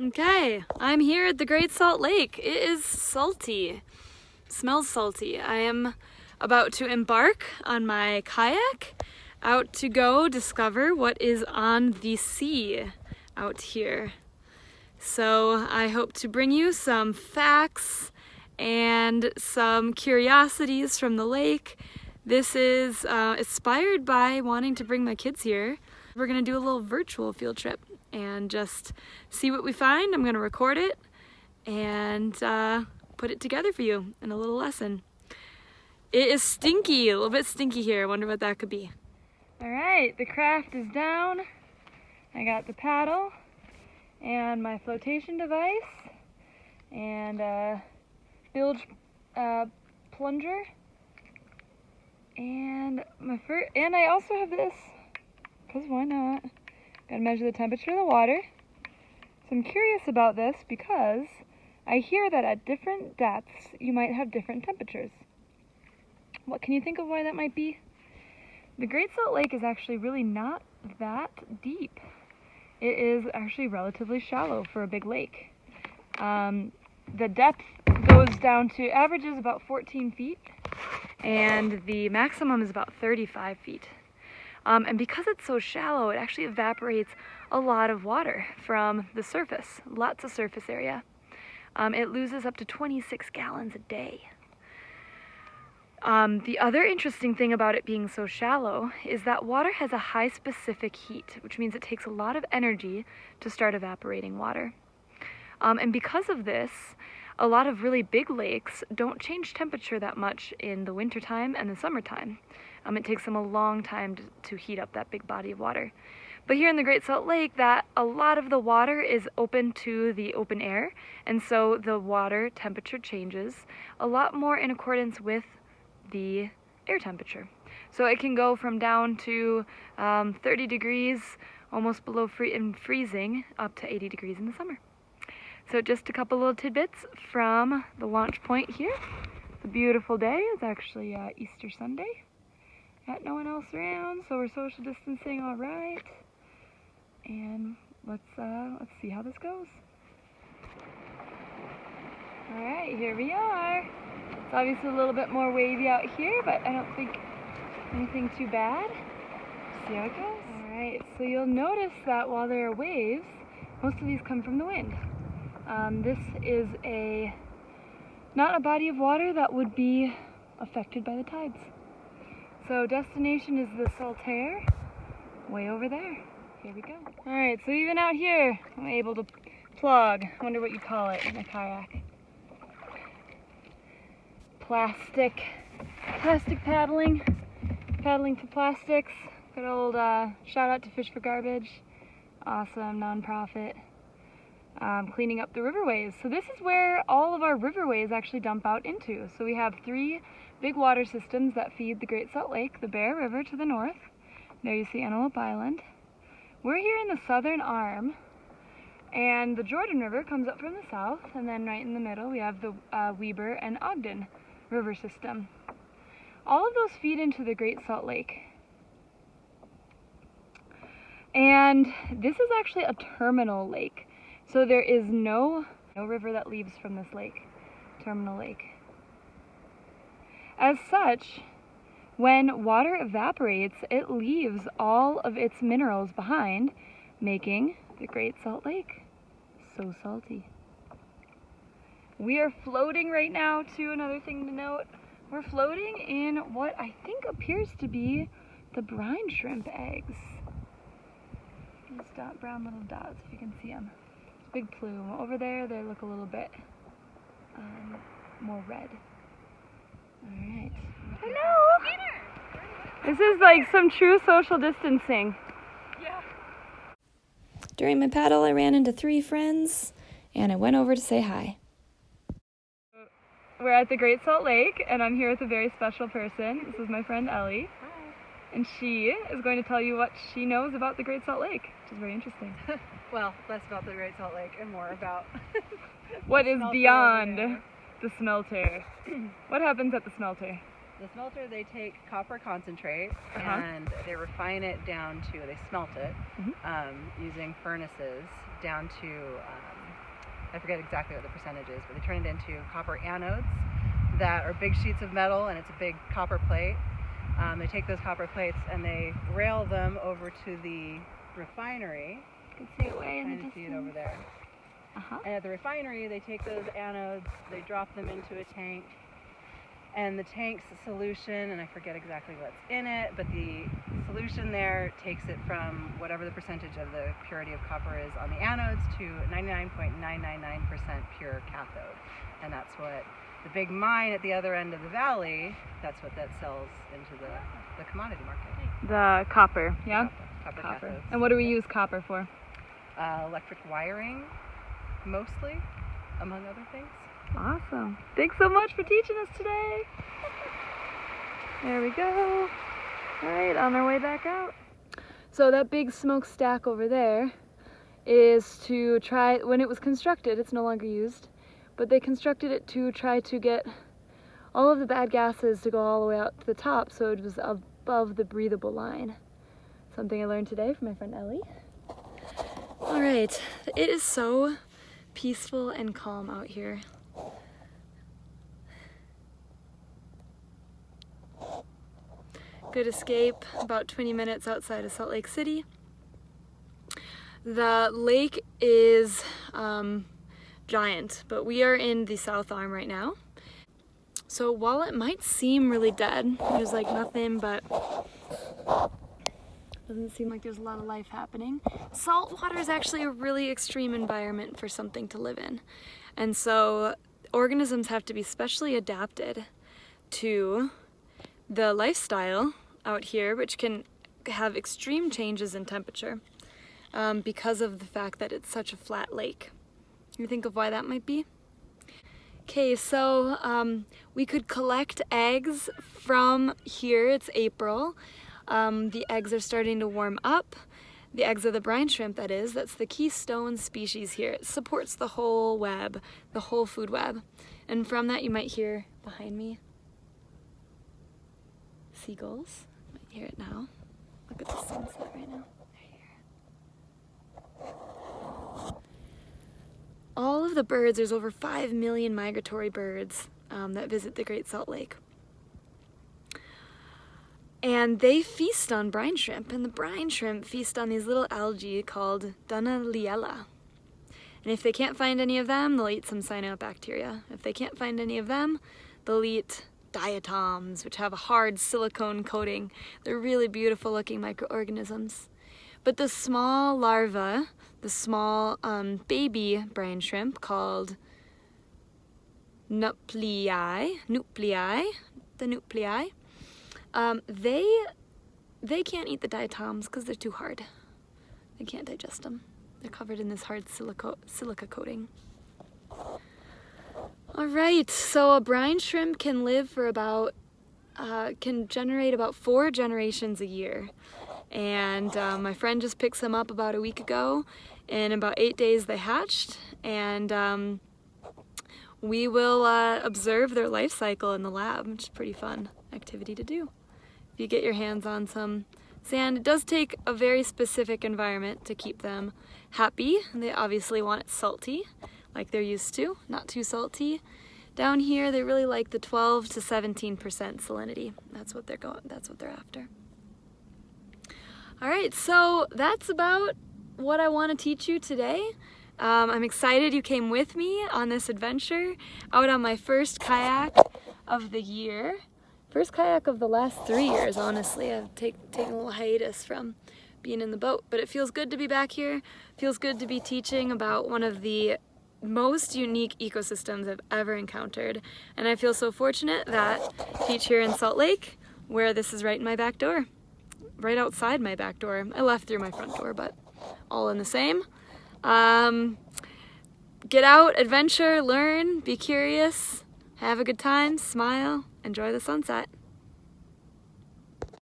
Okay, I'm here at the Great Salt Lake. It is salty. Smells salty. I am about to embark on my kayak out to go discover what is on the sea out here. So I hope to bring you some facts and some curiosities from the lake. This is inspired by wanting to bring my kids here. We're gonna do a little virtual field trip and just see what we find. I'm gonna record it and put it together for you in a little lesson. It is stinky, a little bit stinky here. I wonder what that could be. All right, the craft is down. I got the paddle and my flotation device and bilge plunger and and I also have this, because why not? Gotta measure the temperature of the water. So I'm curious about this because I hear that at different depths you might have different temperatures. What can you think of why that might be? The Great Salt Lake is actually really not that deep. It is actually relatively shallow for a big lake. The depth goes down to, averages about 14 feet, and the maximum is about 35 feet. And because it's so shallow, it actually evaporates a lot of water from the surface, lots of surface area. It loses up to 26 gallons a day. The other interesting thing about it being so shallow is that water has a high specific heat, which means it takes a lot of energy to start evaporating water. And because of this, a lot of really big lakes don't change temperature that much in the wintertime and the summertime. It takes them a long time to heat up that big body of water. But here in the Great Salt Lake, a lot of the water is open to the open air, and so the water temperature changes a lot more in accordance with the air temperature. So it can go from down to 30 degrees, almost below freezing, up to 80 degrees in the summer. So just a couple little tidbits from the launch point here. It's a beautiful day. It's actually Easter Sunday. Got no one else around, so we're social distancing all right. And let's see how this goes. All right, here we are. It's obviously a little bit more wavy out here, but I don't think anything too bad. See how it goes. All right, so you'll notice that while there are waves, most of these come from the wind. This is not a body of water that would be affected by the tides. So destination is the Saltaire, way over there. Here we go. All right, so even out here, I'm able to plug. I wonder what you call it in a kayak. Plastic paddling for plastics. Good old shout out to Fish for Garbage. Awesome nonprofit. Cleaning up the riverways. So this is where all of our riverways actually dump out into. So we have 3 big water systems that feed the Great Salt Lake. The Bear River to the north. There you see Antelope Island. We're here in the southern arm, and the Jordan River comes up from the south, and then right in the middle we have the Weber and Ogden River system. All of those feed into the Great Salt Lake. And this is actually a terminal lake. So there is no river that leaves from this lake, terminal lake. As such, when water evaporates, it leaves all of its minerals behind, making the Great Salt Lake so salty. We are floating right now, too. Another thing to note, we're floating in what I think appears to be the brine shrimp eggs. These brown little dots, if you can see them. Big plume. Over there, they look a little bit more red. All right. Hello! This is like some true social distancing. Yeah. During my paddle, I ran into 3 friends, and I went over to say hi. We're at the Great Salt Lake, and I'm here with a very special person. This is my friend Ellie. Hi. And she is going to tell you what she knows about the Great Salt Lake, which is very interesting. Well, less about the Great Salt Lake and more about what is beyond the smelter. What happens at the smelter? The smelter, they take copper concentrate and they refine it down to, they smelt it using furnaces down to I forget exactly what the percentage is, but they turn it into copper anodes that are big sheets of metal, and it's a big copper plate. They take those copper plates and they rail them over to the refinery. You can see it way in the Kind of distance. see it over there. And at the refinery, they take those anodes, they drop them into a tank, and the tank's solution, and I forget exactly what's in it, but the solution there takes it from whatever the percentage of the purity of copper is on the anodes to 99.999% pure cathode. And that's what the big mine at the other end of the valley, that's what that sells into the commodity market. The copper, yeah? Copper cathodes. And what do we use copper for? Electric wiring, mostly, among other things. Awesome. Thanks so much for teaching us today. There we go. All right, on our way back out. So that big smokestack over there is to try, when it was constructed, it's no longer used, but they constructed it to try to get all of the bad gases to go all the way out to the top, so it was above the breathable line. Something I learned today from my friend Ellie. All right, it is so peaceful and calm out here. Good escape, about 20 minutes outside of Salt Lake City. The lake is giant, but we are in the south arm right now. So while it might seem really dead, there's like nothing but, doesn't seem like there's a lot of life happening. Salt water is actually a really extreme environment for something to live in. And so organisms have to be specially adapted to the lifestyle out here, which can have extreme changes in temperature because of the fact that it's such a flat lake. Can you think of why that might be? Okay, so we could collect eggs from here. It's April. The eggs are starting to warm up. The eggs of the brine shrimp, that is. That's the keystone species here. It supports the whole web, the whole food web. And from that you might hear behind me seagulls. You might hear it now. Look at the sunset right now. They're here. All of the birds, there's over 5 million migratory birds that visit the Great Salt Lake. And they feast on brine shrimp, and the brine shrimp feast on these little algae called Dunaliella. And if they can't find any of them, they'll eat some cyanobacteria. If they can't find any of them, they'll eat diatoms, which have a hard silicone coating. They're really beautiful looking microorganisms. But the small larva, the small baby brine shrimp called nuclei, they can't eat the diatoms because they're too hard. They can't digest them. They're covered in this hard silica coating. All right, so a brine shrimp can live for about, can generate about 4 generations a year. And my friend just picked some up about a week ago. In about 8 days they hatched, and we will observe their life cycle in the lab, which is a pretty fun activity to do. If you get your hands on some sand, it does take a very specific environment to keep them happy. They obviously want it salty, like they're used to, not too salty. Down here, they really like the 12 to 17% salinity. That's what they're after. All right, so that's about what I want to teach you today. I'm excited you came with me on this adventure, out on my first kayak of the year. First kayak of the last 3 years, honestly. I've taken a little hiatus from being in the boat, but it feels good to be back here. It feels good to be teaching about one of the most unique ecosystems I've ever encountered. And I feel so fortunate that I teach here in Salt Lake, where this is right in my back door. Right outside my back door. I left through my front door, but all in the same. Get out, adventure, learn, be curious, have a good time, smile, enjoy the sunset.